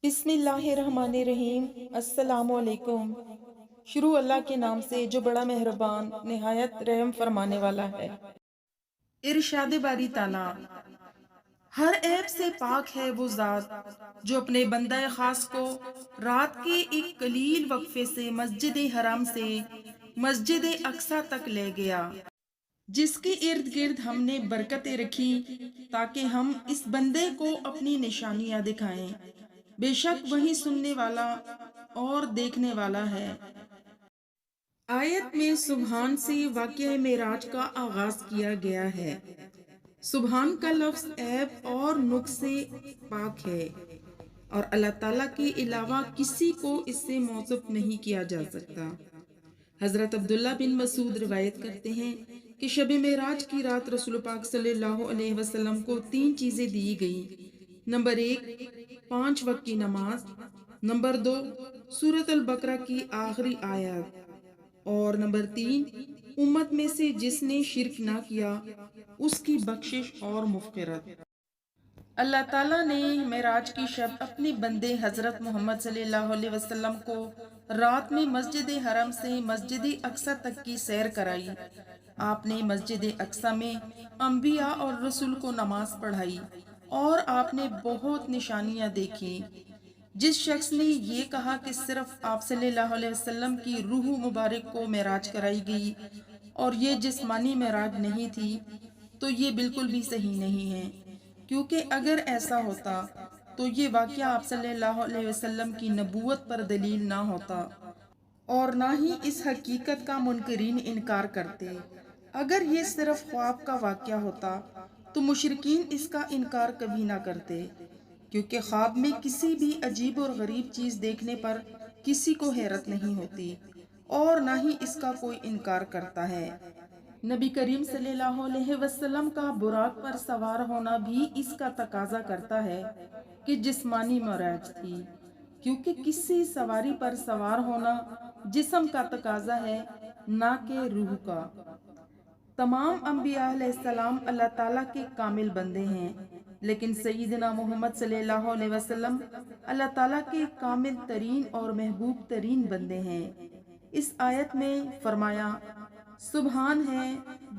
بسم اللہ الرحمن الرحیم۔ السلام علیکم۔ شروع اللہ کے نام سے جو بڑا مہربان نہایت رحم فرمانے والا ہے۔ ارشاد باری تعالیٰ، ہر عیب سے پاک ہے وہ ذات جو اپنے بندہ خاص کو رات کے ایک قلیل وقفے سے مسجد حرام سے مسجد اقصی تک لے گیا، جس کے ارد گرد ہم نے برکتیں رکھی تاکہ ہم اس بندے کو اپنی نشانیاں دکھائیں۔ بے شک وہی سننے والا اور دیکھنے والا ہے۔ آیت میں سبحان سے واقعہ معراج کا آغاز کیا گیا ہے۔ سبحان کا لفظ عیب اور نقص سے پاک ہے اور اللہ تعالیٰ کے علاوہ کسی کو اس سے موصوف نہیں کیا جا سکتا۔ حضرت عبداللہ بن مسعود روایت کرتے ہیں کہ شب معراج کی رات رسول پاک صلی اللہ علیہ وسلم کو 3 چیزیں دی گئیں۔ نمبر 1، 5 وقت کی نماز۔ نمبر 2، سورۃ البقرہ کی آخری آیات۔ اور نمبر 3، امت میں سے جس نے شرک نہ کیا اس کی بخشش اور مغفرت۔ اللہ تعالیٰ نے معراج کی شب اپنے بندے حضرت محمد صلی اللہ علیہ وسلم کو رات میں مسجد حرم سے مسجد اقصی تک کی سیر کرائی۔ آپ نے مسجد اقصی میں انبیاء اور رسول کو نماز پڑھائی اور آپ نے بہت نشانیاں دیکھی۔ جس شخص نے یہ کہا کہ صرف آپ صلی اللہ علیہ وسلم کی روح مبارک کو معراج کرائی گئی اور یہ جسمانی معراج نہیں تھی، تو یہ بالکل بھی صحیح نہیں ہے، کیونکہ اگر ایسا ہوتا تو یہ واقعہ آپ صلی اللہ علیہ وسلم کی نبوت پر دلیل نہ ہوتا اور نہ ہی اس حقیقت کا منکرین انکار کرتے۔ اگر یہ صرف خواب کا واقعہ ہوتا تو مشرکین اس کا انکار کبھی نہ کرتے، کیونکہ خواب میں کسی بھی عجیب اور غریب چیز دیکھنے پر کسی کو حیرت نہیں ہوتی اور نہ ہی اس کا کوئی انکار کرتا ہے۔ نبی کریم صلی اللہ علیہ وسلم کا براق پر سوار ہونا بھی اس کا تقاضا کرتا ہے کہ جسمانی معراج تھی، کیونکہ کسی سواری پر سوار ہونا جسم کا تقاضا ہے، نہ کہ روح کا۔ تمام انبیاء علیہ السلام اللہ تعالیٰ کے کامل بندے ہیں، لیکن سیدنا محمد صلی اللہ علیہ وسلم اللہ تعالیٰ کے کامل ترین اور محبوب ترین بندے ہیں۔ اس آیت میں فرمایا، سبحان ہے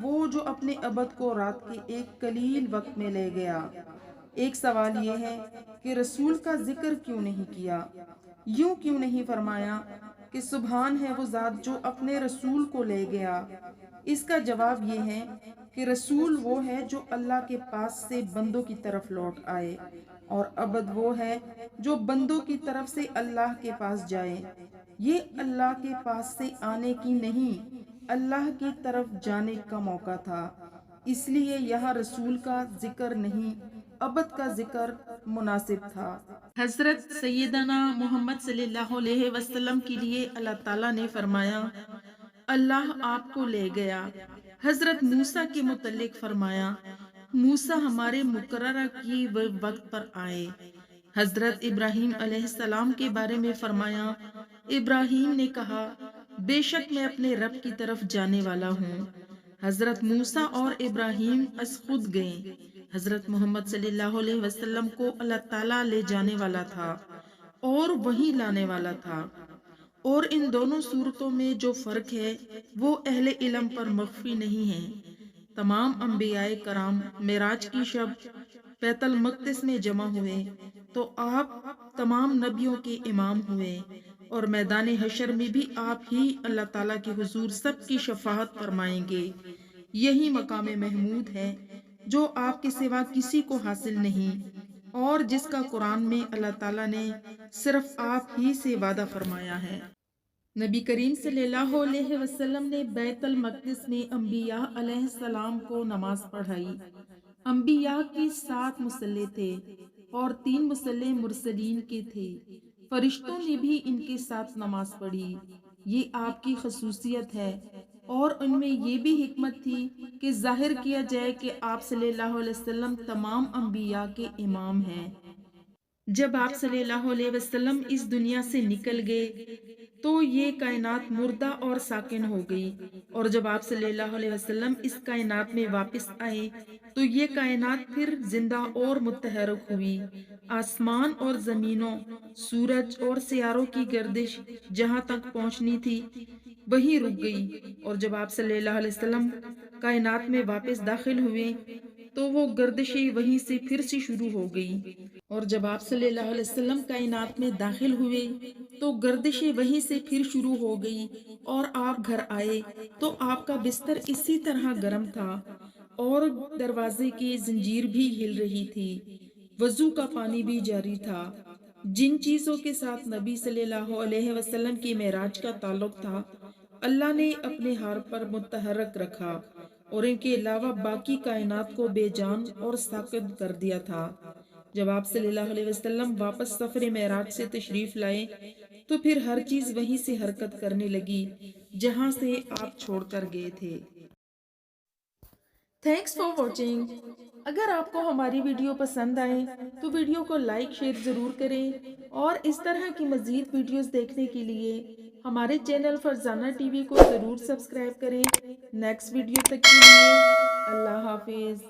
وہ جو اپنے عبد کو رات کے ایک قلیل وقت میں لے گیا۔ ایک سوال یہ ہے کہ رسول کا ذکر کیوں نہیں کیا؟ یوں کیوں نہیں فرمایا کہ سبحان ہے وہ ذات جو اپنے رسول کو لے گیا؟ اس کا جواب یہ ہے کہ رسول وہ ہے جو اللہ کے پاس سے بندوں کی طرف لوٹ آئے، اور عبد وہ ہے جو بندوں کی طرف سے اللہ کے پاس جائے۔ یہ اللہ کے پاس سے آنے کی نہیں، اللہ کی طرف جانے کا موقع تھا، اس لیے یہاں رسول کا ذکر نہیں، عبد کا ذکر مناسب تھا۔ حضرت سیدنا محمد صلی اللہ علیہ وسلم کے لیے اللہ تعالیٰ نے فرمایا، اللہ آپ کو لے گیا۔ حضرت موسیٰ کے متعلق فرمایا، موسیٰ ہمارے مقررہ کی وقت پر آئے۔ حضرت ابراہیم علیہ السلام کے بارے میں فرمایا، ابراہیم نے کہا، بے شک میں اپنے رب کی طرف جانے والا ہوں۔ حضرت موسیٰ اور ابراہیم از خود گئے۔ حضرت محمد صلی اللہ علیہ وسلم کو اللہ تعالیٰ لے جانے والا تھا اور وہیں لانے والا تھا، اور ان دونوں صورتوں میں جو فرق ہے وہ اہل علم پر مخفی نہیں ہے۔ تمام انبیاء کرام معراج کی شب بیت المقدس میں جمع ہوئے تو آپ تمام نبیوں کے امام ہوئے، اور میدان حشر میں بھی آپ ہی اللہ تعالیٰ کے حضور سب کی شفاعت فرمائیں گے۔ یہی مقام محمود ہے جو آپ کے سوا کسی کو حاصل نہیں، اور جس کا قرآن میں اللہ تعالیٰ نے صرف آپ ہی سے وعدہ فرمایا ہے۔ نبی کریم صلی اللہ علیہ وسلم نے بیت المقدس میں انبیاء علیہ السلام کو نماز پڑھائی۔ انبیاء کی 7 مصلے تھے اور 3 مصلے مرسلین کے تھے۔ فرشتوں نے بھی ان کے ساتھ نماز پڑھی۔ یہ آپ کی خصوصیت ہے، اور ان میں یہ بھی حکمت تھی کہ ظاہر کیا جائے کہ آپ صلی اللہ علیہ وسلم تمام انبیاء کے امام ہیں۔ جب آپ صلی اللہ علیہ وسلم اس دنیا سے نکل گئے تو یہ کائنات مردہ اور ساکن ہو گئی، اور جب آپ صلی اللہ علیہ وسلم اس کائنات میں واپس آئے تو یہ کائنات پھر زندہ اور متحرک ہوئی۔ آسمان اور زمینوں، سورج اور سیاروں کی گردش جہاں تک پہنچنی تھی وہیں رک گئی، اور جب آپ صلی اللہ علیہ وسلم کائنات میں واپس داخل ہوئے تو وہ گردشیں وہیں سے پھر سے شروع ہو گئی، اور جب آپ صلی اللہ علیہ وسلم کائنات میں داخل ہوئے تو گردشیں وہیں سے پھر شروع ہو گئی، اور آپ گھر آئے تو آپ کا بستر اسی طرح گرم تھا اور دروازے کی زنجیر بھی ہل رہی تھی، وضو کا پانی بھی جاری تھا۔ جن چیزوں کے ساتھ نبی صلی اللہ علیہ وسلم کی معراج کا تعلق تھا اللہ نے اپنے ہاتھ پر متحرک رکھا اور ان کے علاوہ باقی کائنات کو بے جان اور ساکت کر دیا تھا۔ جب آپ صلی اللہ علیہ وسلم واپس سفر معراج سے تشریف لائے تو پھر ہر چیز وہیں سے حرکت کرنے لگی جہاں سے آپ چھوڑ کر گئے تھے۔ Thanks for watching. اگر آپ کو ہماری ویڈیو پسند آئے تو ویڈیو کو لائک شیئر ضرور کریں، اور اس طرح کی مزید ویڈیوز دیکھنے کے لیے ہمارے چینل فرزانہ ٹی وی کو ضرور سبسکرائب کریں۔ نیکسٹ ویڈیو تک کے لیے اللہ حافظ۔